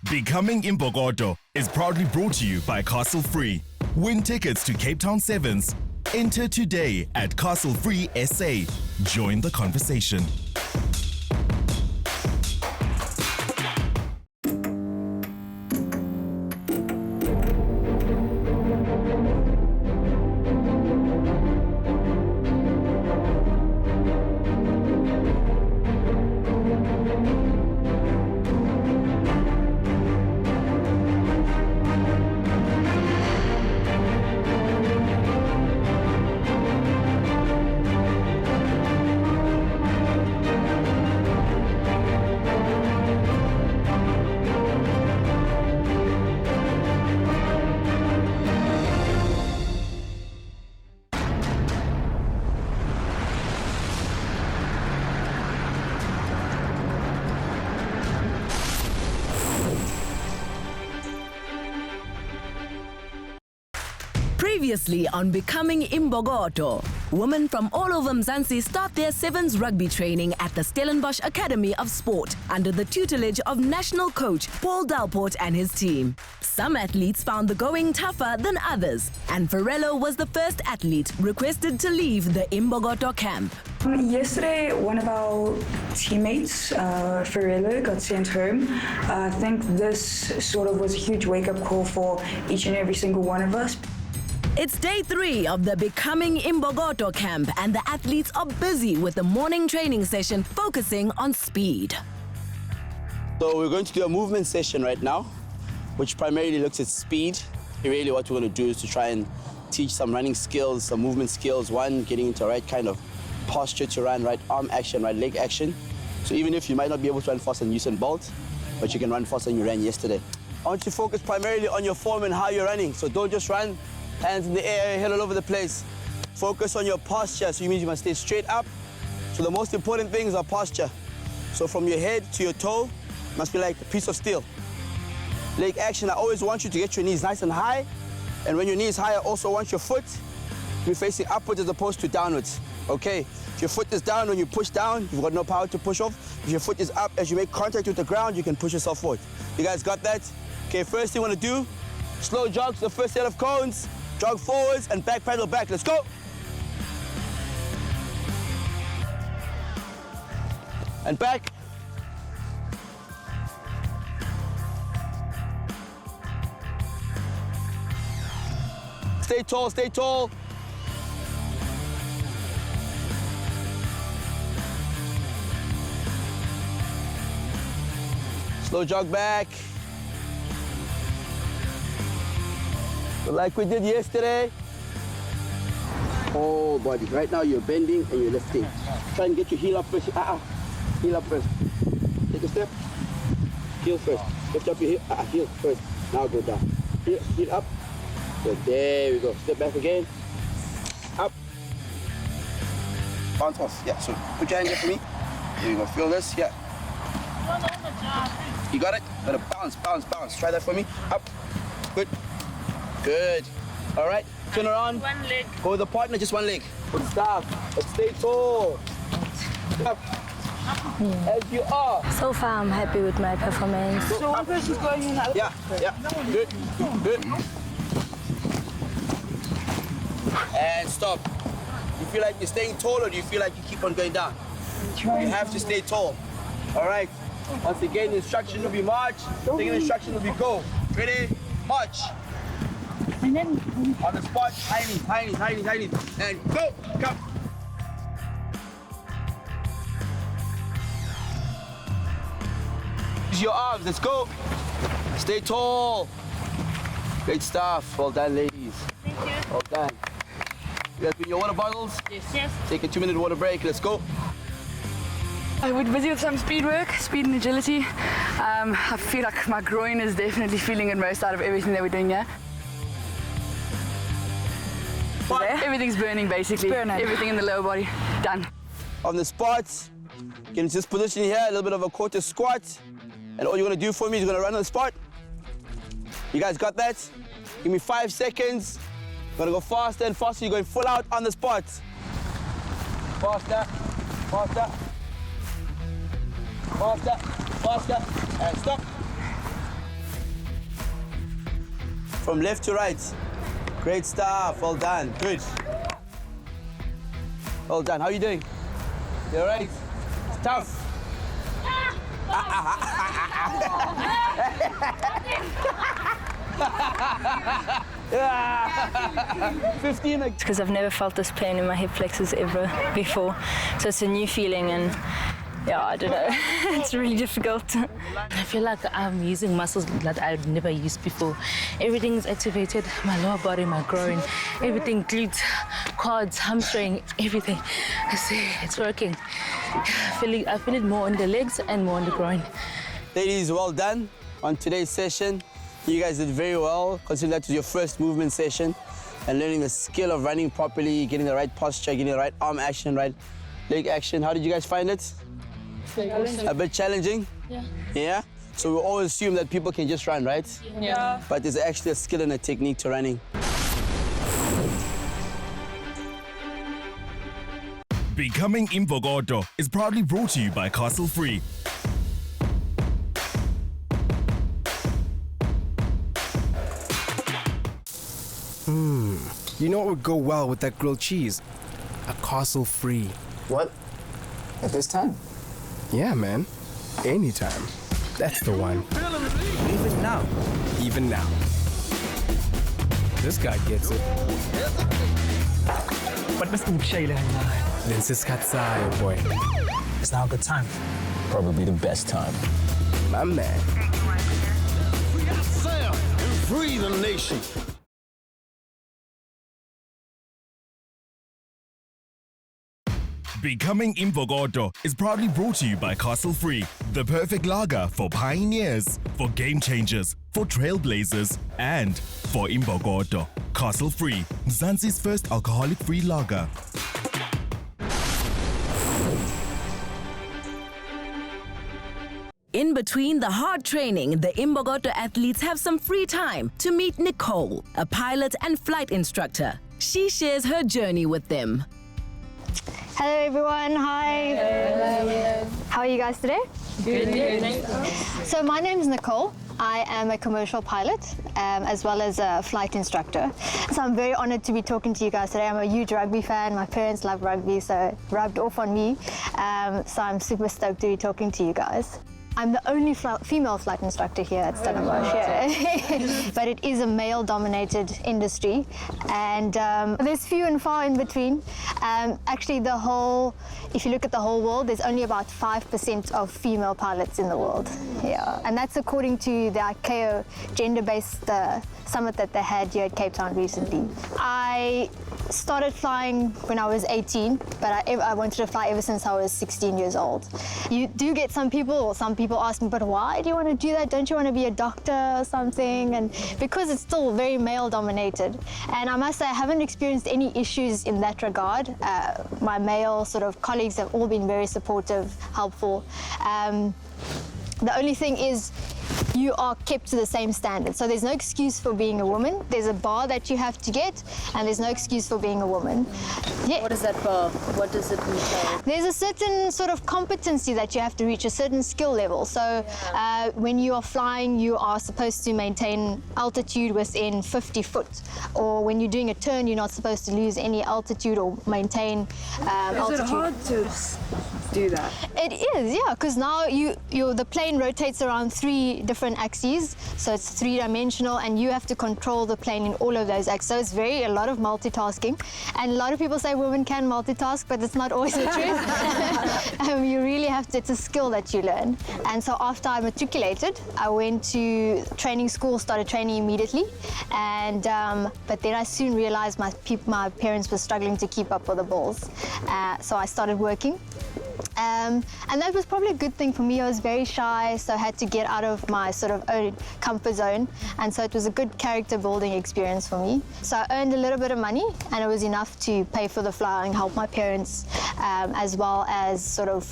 Becoming Imbokodo is proudly brought to you by Castle Free. Win tickets to Cape Town Sevens. Enter today at Castle Free SA. Join the conversation. Previously on Becoming Imbokodo, women from all over Mzansi start their sevens rugby training at the Stellenbosch Academy of Sport under the tutelage of national coach Paul Delport and his team. Some athletes found the going tougher than others, and Farello was the first athlete requested to leave the Imbokodo camp. Yesterday, one of our teammates, Farello, got sent home. I think this sort of was a huge wake-up call for each and every single one of us. It's day 3 of the Becoming Imbokodo camp, and the athletes are busy with the morning training session focusing on speed. So we're going to do a movement session right now, which primarily looks at speed. Really what we're going to do is to try and teach some running skills, some movement skills. One, getting into the right kind of posture to run, right arm action, right leg action. So even if you might not be able to run faster than Usain Bolt, but you can run faster than you ran yesterday. I want you to focus primarily on your form and how you're running. So don't just run hands in the air, head all over the place. Focus on your posture, so you mean you must stay straight up. So the most important things are posture. So from your head to your toe, must be like a piece of steel. Leg action, I always want you to get your knees nice and high. And when your knee is high, I also want your foot to be facing upwards as opposed to downwards. Okay, if your foot is down, when you push down, you've got no power to push off. If your foot is up, as you make contact with the ground, you can push yourself forward. You guys got that? Okay, first thing you want to do, slow jog to the first set of cones. Jog forwards and back pedal back. Let's go. And back. Stay tall, stay tall. Slow jog back. Like we did yesterday. Whole body. Right now you're bending and you're lifting. Try and get your heel up first. Heel up first. Take a step. Heel first. Lift up your heel. Heel first. Now go down. Heel up. Good. There we go. Step back again. Up. Bounce off. Yeah. So put your hand here for me. There you go. Feel this. Yeah. You got it? Gotta bounce, bounce, bounce. Try that for me. Up. Good. Good. All right, turn around. One leg. Go with the partner, just one leg. Good stuff. But stay tall. Up. As you are. So far, I'm happy with my performance. So one person's going in. Yeah. Good. Good. And stop. You feel like you're staying tall, or do you feel like you keep on going down? You have to stay tall. All right. Once again, the instruction will be march. Second instruction will be go. Ready? March. And then On the spot, high knees, and go, come. Use your arms, let's go. Stay tall. Great stuff, well done, ladies. thank you. Well done. You guys bring your water bottles? Yes. Take a 2-minute water break, let's go. We're busy with some speed work, speed and agility. I feel like my groin is definitely feeling it most out of everything that we're doing here. Everything's burning basically. Everything in the lower body, done. On the spot, get into this position here, a little bit of a quarter squat. And all you're gonna do for me is you're gonna run on the spot. You guys got that? Give me 5 seconds. You're gonna go faster and faster. You're going full out on the spot. Faster, faster. Faster, faster, and stop. From left to right. Great stuff. Well done. Good. Well done. How are you doing? You all right? It's tough. 15. Because I've never felt this pain in my hip flexors ever before. So it's a new feeling and yeah, I don't know. It's really difficult. I feel like I'm using muscles that I've never used before. Everything's activated, my lower body, my groin, everything, glutes, quads, hamstring, everything. I see, it's working. I feel it more on the legs and more on the groin. Ladies, well done on today's session. You guys did very well, considering that was your first movement session and learning the skill of running properly, getting the right posture, getting the right arm action, right leg action. How did you guys find it? A bit challenging? Yeah. Yeah? So we always assume that people can just run, right? Yeah. But there's actually a skill and a technique to running. Becoming Imbokodo is proudly brought to you by Castle Free. You know what would go well with that grilled cheese? A Castle Free. What? At this time? Yeah, man. Anytime. That's the one. Even now? Even now. This guy gets it. Then siskatsai, boy. It's now a good time. Probably the best time. My man. Free the nation. Becoming Imbokodo is proudly brought to you by Castle Free, the perfect lager for pioneers, for game changers, for trailblazers, and for Imbokodo. Castle Free, Mzansi's first alcoholic-free lager. In between the hard training, the Imbokodo athletes have some free time to meet Nicole, a pilot and flight instructor. She shares her journey with them. Hello everyone, hi. Hello. How are you guys today? Good. So my name is Nicole. I am a commercial pilot as well as a flight instructor. So I'm very honored to be talking to you guys today. I'm a huge rugby fan. My parents love rugby, so it rubbed off on me. So I'm super stoked to be talking to you guys. I'm the only female flight instructor here at Stellenbosch, yeah. But it is a male-dominated industry, and there's few and far in between. Actually, if you look at the whole world, there's only about 5% of female pilots in the world. Yeah, and that's according to the ICAO gender-based summit that they had here at Cape Town recently. I started flying when I was 18, but I wanted to fly ever since I was 16 years old. You do get some people ask me, but why do you want to do that? Don't you want to be a doctor or something? And because it's still very male dominated. And I must say, I haven't experienced any issues in that regard. My male sort of colleagues have all been very supportive, helpful. The only thing is, you are kept to the same standard. So there's no excuse for being a woman. There's a bar that you have to get, and there's no excuse for being a woman. Yeah. What is that bar? What does it entail? There's a certain sort of competency that you have to reach, a certain skill level. So when you are flying, you are supposed to maintain altitude within 50 foot. Or when you're doing a turn, you're not supposed to lose any altitude or maintain altitude. Is it hard to do that? It is, yeah, because now the plane rotates around 3 different axes, so it's 3-dimensional, and you have to control the plane in all of those axes. So it's a lot of multitasking, and a lot of people say women can multitask, but it's not always the truth. You really have to, it's a skill that you learn. And so after I matriculated, I went to training school, started training immediately, and but then I soon realized my parents were struggling to keep up with the balls, so I started working. And that was probably a good thing for me. I was very shy, so I had to get out of my sort of own comfort zone. And so it was a good character building experience for me. So I earned a little bit of money, and it was enough to pay for the flying, help my parents, as well as sort of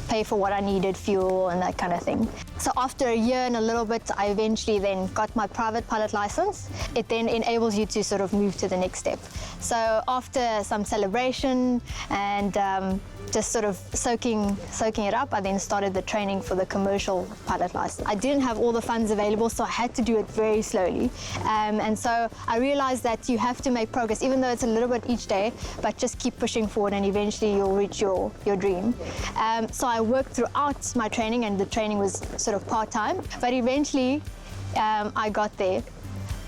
pay for what I needed, fuel and that kind of thing. So after a year and a little bit, I eventually then got my private pilot license. It then enables you to sort of move to the next step. So after some celebration and just sort of soaking it up. I then started the training for the commercial pilot license. I didn't have all the funds available, so I had to do it very slowly. And so I realized that you have to make progress, even though it's a little bit each day, but just keep pushing forward and eventually you'll reach your dream. So I worked throughout my training, and the training was sort of part-time, but eventually I got there.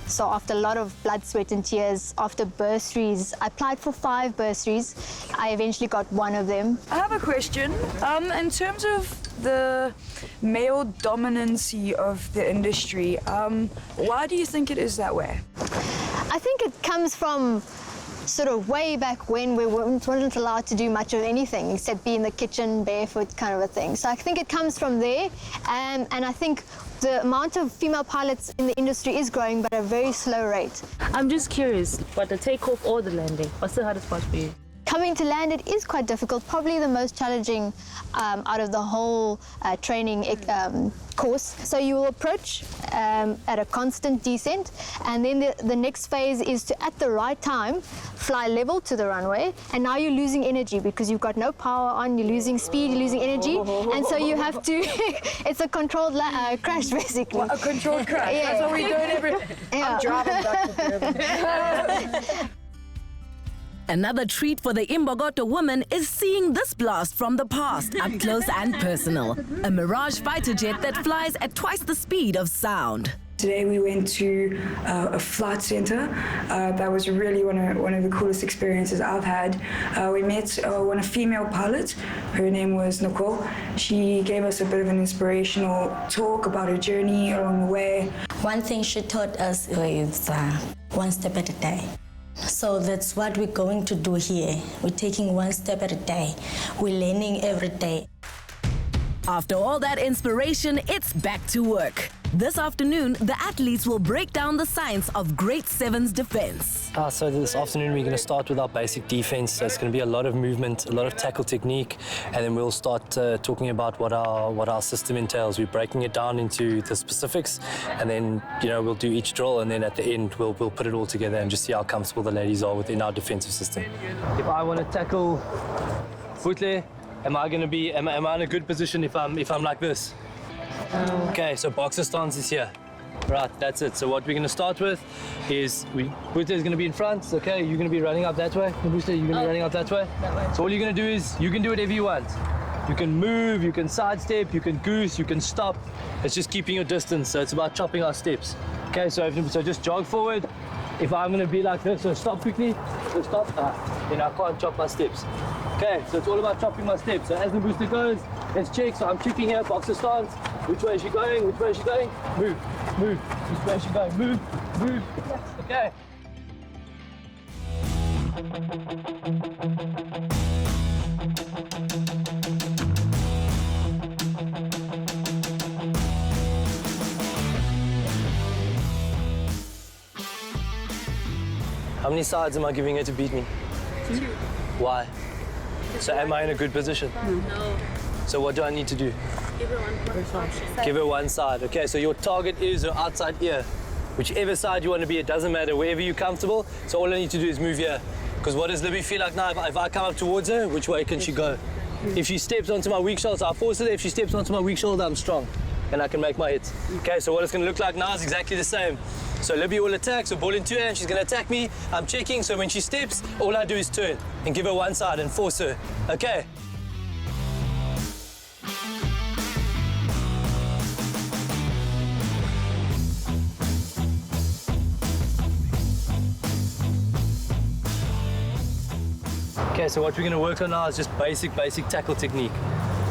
So after a lot of blood, sweat and tears, after bursaries, I applied for 5 bursaries. I eventually got one of them. I have a question. In terms of the male dominancy of the industry, why do you think it is that way? I think it comes from sort of way back when we weren't allowed to do much of anything except be in the kitchen barefoot kind of a thing. So I think it comes from there, and I think the amount of female pilots in the industry is growing, but at a very slow rate. I'm just curious, but the takeoff or the landing, what's the hardest part for you? Coming to land, it is quite difficult, probably the most challenging out of the whole training course. So you will approach at a constant descent, and then the next phase is to, at the right time, fly level to the runway, and now you're losing energy because you've got no power on, you're losing speed, you're losing energy, and so you have to, it's a controlled crash basically. A controlled crash? Yeah. That's what we do in every... Yeah. I'm driving back to Another treat for the Imbokodo woman is seeing this blast from the past up close and personal. A Mirage fighter jet that flies at twice the speed of sound. Today we went to a flight center. That was really one of the coolest experiences I've had. We met a female pilot. Her name was Nicole. She gave us a bit of an inspirational talk about her journey along the way. One thing she taught us is one step at a day. So that's what we're going to do here. We're taking one step at a day. We're learning every day. After all that inspiration, it's back to work. This afternoon, the athletes will break down the science of Grade 7's defense. So this afternoon we're going to start with our basic defense. So it's going to be a lot of movement, a lot of tackle technique, and then we'll start talking about what our system entails. We're breaking it down into the specifics, and then we'll do each drill, and then at the end we'll put it all together and just see how comfortable the ladies are within our defensive system. If I want to tackle Futle, am I in a good position if I'm like this? Okay, so boxer stance is here. Right, that's it. So what we're going to start with is Buta is going to be in front. Okay, you're going to be running up that way. Buta, you're going to be running up that way. So all you're going to do is you can do whatever you want. You can move, you can sidestep, you can goose, you can stop. It's just keeping your distance. So it's about chopping our steps. Okay, so just jog forward. If I'm going to be like this, so stop quickly. So stop. Then I can't chop my steps. Okay, so it's all about chopping my steps. So as the booster goes, let's check. So I'm checking here, boxer stance. Which way is she going? Which way is she going? Move, move. Which way is she going? Move, move. Okay. How many sides am I giving her to beat me? 2. Why? So am I in a good position? No. So what do I need to do? Give her one side. Give her one side. Okay, so your target is her outside ear. Whichever side you want to be, it doesn't matter. Wherever you're comfortable. So all I need to do is move here. Because what does Libby feel like now? If I come up towards her, which way can she go? If she steps onto my weak shoulder, I'll force her there. If she steps onto my weak shoulder, I'm strong. And I can make my hits. Okay, so what it's going to look like now is exactly the same. So Libby will attack, so ball in 2 hands, she's going to attack me. I'm checking, so when she steps, all I do is turn and give her one side and force her. Okay? Okay, so what we're going to work on now is just basic tackle technique.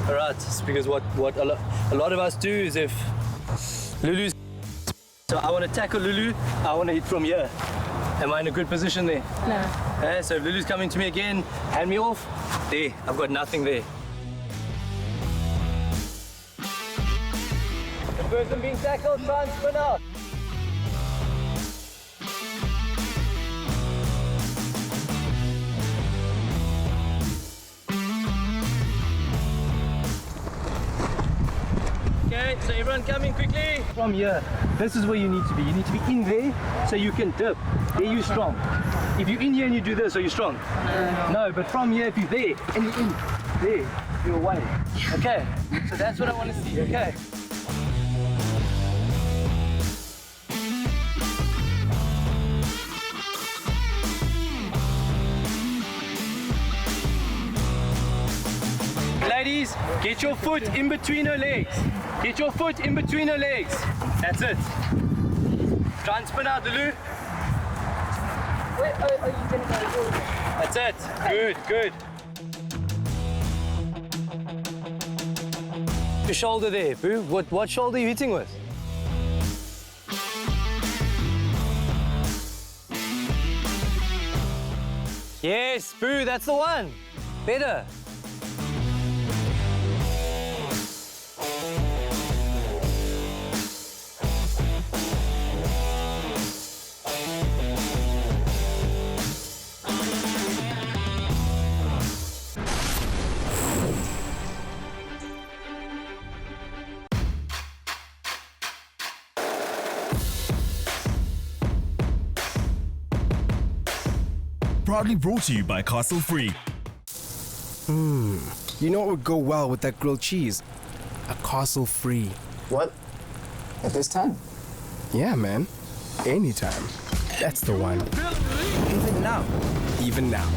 All right, because what a lot of us do is if Lulu's... So I want to tackle Lulu, I want to hit from here. Am I in a good position there? No. Okay, so if Lulu's coming to me again, hand me off. There, I've got nothing there. The person being tackled, try and spin out. Okay, so everyone come in quickly. From here, this is where you need to be. You need to be in there so you can dip. There you're strong. If you're in here and you do this, are you strong? No, but from here, if you're there and you're in, There, you're away. Okay, so that's what I want to see, okay? Ladies, get your foot in between her legs. Get your foot in between her legs. That's it. Try and spin out the loo. Where are you going to go? That's it. Good, good. Your shoulder there, Boo. What shoulder are you hitting with? Yes, Boo, that's the one. Better. Proudly brought to you by Castle Free. You know what would go well with that grilled cheese? A Castle Free. What? At this time? Yeah, man. Anytime. That's the one. Even now? Even now.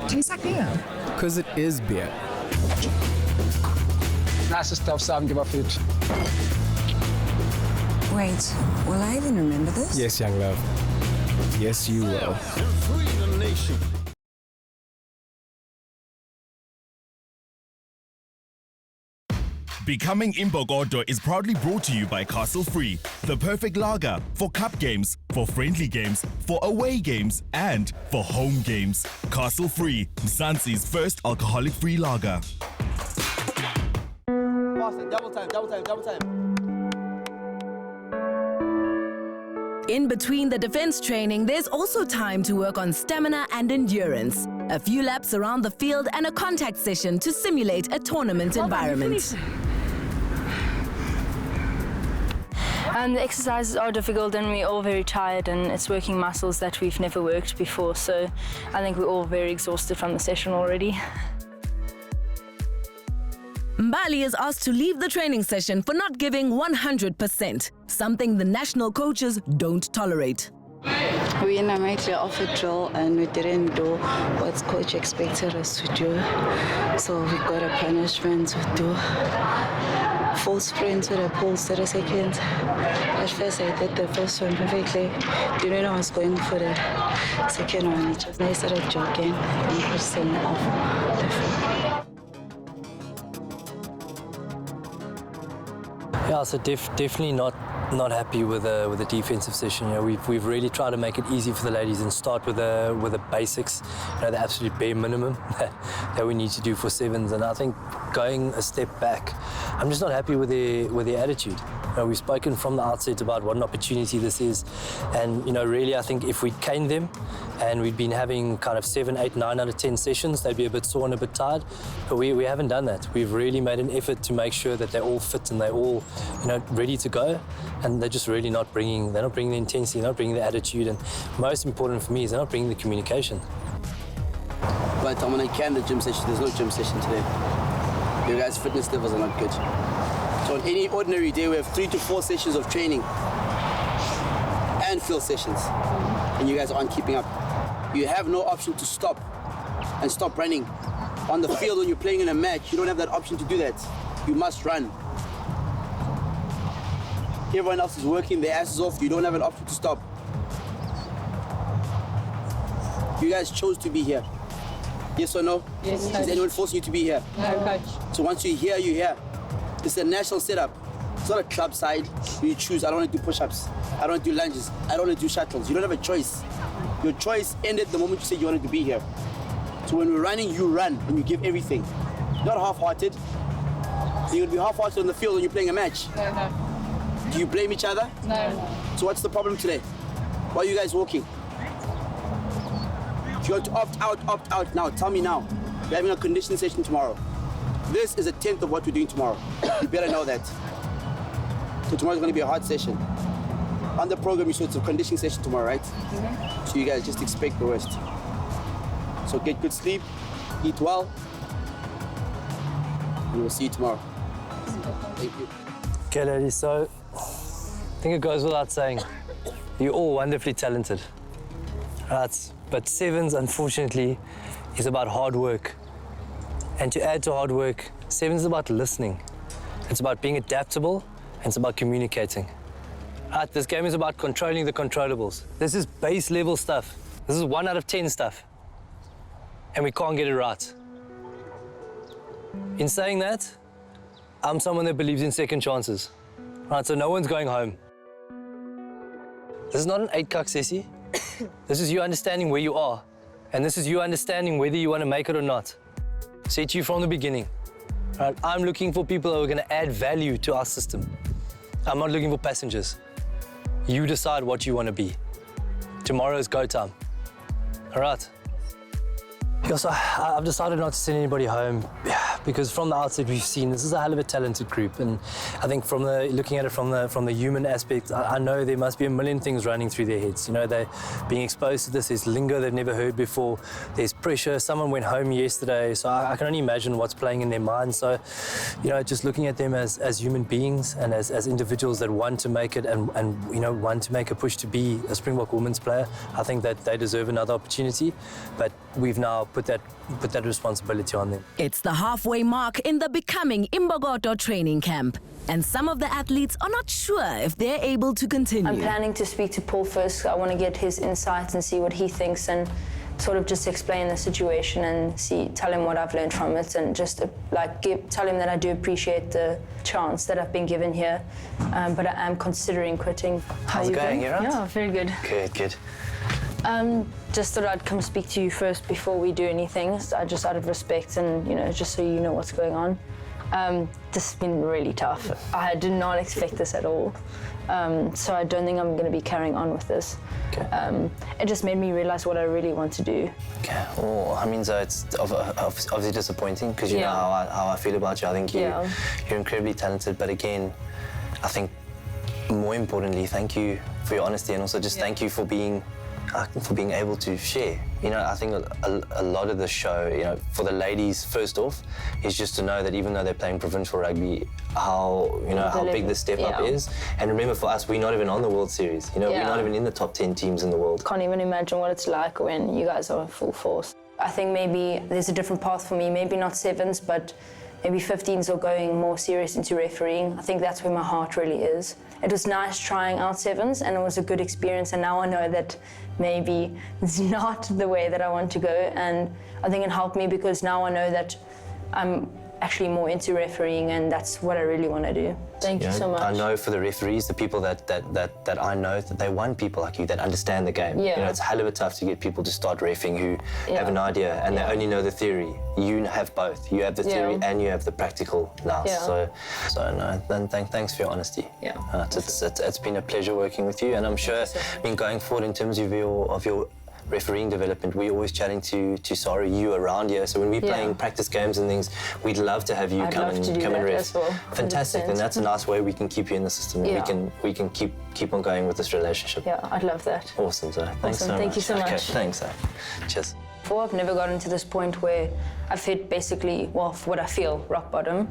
Tastes like beer. Because it is beer. Nicest stuff, so I haven't given up food. Wait, will I even remember this? Yes, young love. Yes, you will. Free the nation. Becoming Imbokodo is proudly brought to you by Castle Free, the perfect lager for cup games, for friendly games, for away games, and for home games. Castle Free, Mzansi's first alcoholic-free lager. Double time, double time, double time. In between the defense training, there's also time to work on stamina and endurance. A few laps around the field and a contact session to simulate a tournament environment. The exercises are difficult and we're all very tired, and it's working muscles that we've never worked before, so I think we're all very exhausted from the session already. Mbali is asked to leave the training session for not giving 100%, something the national coaches don't tolerate. We made off a drill and we didn't do what coach expected us to do. So we got a punishment to do full sprint to the poles 30 seconds. At first I did the first one perfectly. Didn't know I was going for the second one. I started jogging and pushing off the field. Yeah, so definitely not happy with the defensive session. You know, we've really tried to make it easy for the ladies and start with the basics, you know, the absolute bare minimum that we need to do for sevens. And I think going a step back, I'm just not happy with their attitude. You know, we've spoken from the outset about what an opportunity this is, and you know, really, I think if we'd caned them and we'd been having kind of 7, 8, 9 out of 10 sessions, they'd be a bit sore and a bit tired. But we haven't done that. We've really made an effort to make sure that they're all fit and they're all, you know, ready to go. And they're just really not bringing the intensity, they're not bringing the attitude, and most important for me is they're not bringing the communication. But I'm gonna can the gym session. There's no gym session today. Your guys' fitness levels are not good. So on any ordinary day, we have 3 to 4 sessions of training and field sessions, and you guys aren't keeping up. You have no option to stop and stop running. On the field when you're playing in a match, you don't have that option to do that. You must run. Everyone else is working their asses off. You don't have an option to stop. You guys chose to be here. Yes or no? Yes, Coach. Is anyone forcing you to be here? No, Coach. So once you're here, you're here. It's a national setup. It's not a club side. You choose, I don't want to do push-ups. I don't want to do lunges. I don't want to do shuttles. You don't have a choice. Your choice ended the moment you said you wanted to be here. So when we're running, you run and you give everything. Not half-hearted. You're going to be half-hearted on the field when you're playing a match. No. Do you blame each other? No. So what's the problem today? Why are you guys walking? If you want to opt out now. Tell me now. We're having a conditioning session tomorrow. This is a tenth of what we're doing tomorrow. You better know that. So tomorrow's going to be a hard session. On the program, you saw it's a conditioning session tomorrow, right? Mm-hmm. So you guys just expect the worst. So get good sleep, eat well. And we'll see you tomorrow. Thank you. Okay, ladies, so I think it goes without saying, you're all wonderfully talented, right? But sevens, unfortunately, is about hard work. And to add to hard work, sevens is about listening. It's about being adaptable, and it's about communicating. Right, this game is about controlling the controllables. This is base level stuff. This is 1 out of 10 stuff. And we can't get it right. In saying that, I'm someone that believes in second chances. Right, so no one's going home. This is not an 8-kak sessie. This is you understanding where you are. And this is you understanding whether you want to make it or not. Said to you from the beginning. Right, I'm looking for people who are going to add value to our system. I'm not looking for passengers. You decide what you want to be. Tomorrow is go time. All right? Also, I've decided not to send anybody home because from the outset we've seen this is a hell of a talented group, and I think from looking at it from the human aspect, I know there must be a million things running through their heads. You know, they're being exposed to this. There's lingo they've never heard before. There's pressure. Someone went home yesterday, so I can only imagine what's playing in their minds. So, you know, just looking at them as human beings and as individuals that want to make it and you know want to make a push to be a Springbok women's player, I think that they deserve another opportunity. But we've now put that responsibility on them. It's the halfway mark in the Becoming Imbokodo training camp, and some of the athletes are not sure if they're able to continue. I'm planning to speak to Paul first. I want to get his insights and see what he thinks and sort of just explain the situation and tell him what I've learned from it, and just tell him that I do appreciate the chance that I've been given here, but I am considering quitting. How's it going? You all right? Yeah, very good. Good. Just thought I'd come speak to you first before we do anything, just out of respect and, you know, just so you know what's going on. This has been really tough. I did not expect this at all. So I don't think I'm going to be carrying on with this. Okay. It just made me realize what I really want to do. Okay. Well, I mean, so it's obviously disappointing because you know how I feel about you. I think you're incredibly talented, but again, I think more importantly, thank you for your honesty, and also just thank you for being able to share. You know, I think a lot of the show, you know, for the ladies, first off, is just to know that even though they're playing provincial rugby, how big the step up is. And remember, for us, we're not even on the World Series. You know, we're not even in the top 10 teams in the world. Can't even imagine what it's like when you guys are in full force. I think maybe there's a different path for me. Maybe not sevens, but maybe 15s or going more serious into refereeing. I think that's where my heart really is. It was nice trying out sevens, and it was a good experience, and now I know that maybe it's not the way that I want to go, and I think it helped me because now I know that I'm actually more into refereeing, and that's what I really want to do. Thank you so much. I know for the referees, the people that I know, that they want people like you that understand the game. Yeah. You know, it's hell of a tough to get people to start reffing who have an idea and they only know the theory. You have both. You have the theory and you have the practical now. Yeah. So no, then thanks for your honesty. Yeah. It's been a pleasure working with you, and I'm sure, I mean, going forward in terms of your refereeing development, we're always chatting to Sari, you around here. So when we're playing practice games and things, we'd love to have you come and ref. Well, fantastic, 100%. and that's a nice way we can keep you in the system. And we can keep on going with this relationship. Yeah, I'd love that. Awesome, Zoe. Thanks so much. Thank you so much. Okay, thanks, Zoe. Cheers. Before, I've never gotten to this point where I've hit basically, well, what I feel, rock bottom.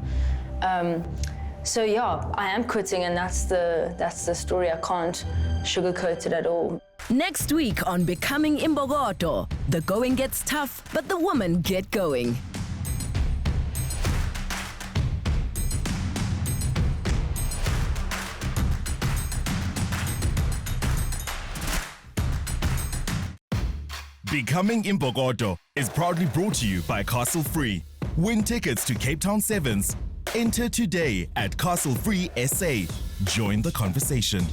So yeah, I am quitting, and that's the story. I can't sugarcoat it at all. Next week on Becoming Imbokodo, the going gets tough, but the women get going. Becoming Imbokodo is proudly brought to you by Castle Free. Win tickets to Cape Town Sevens. Enter today at Castle Free SA. Join the conversation.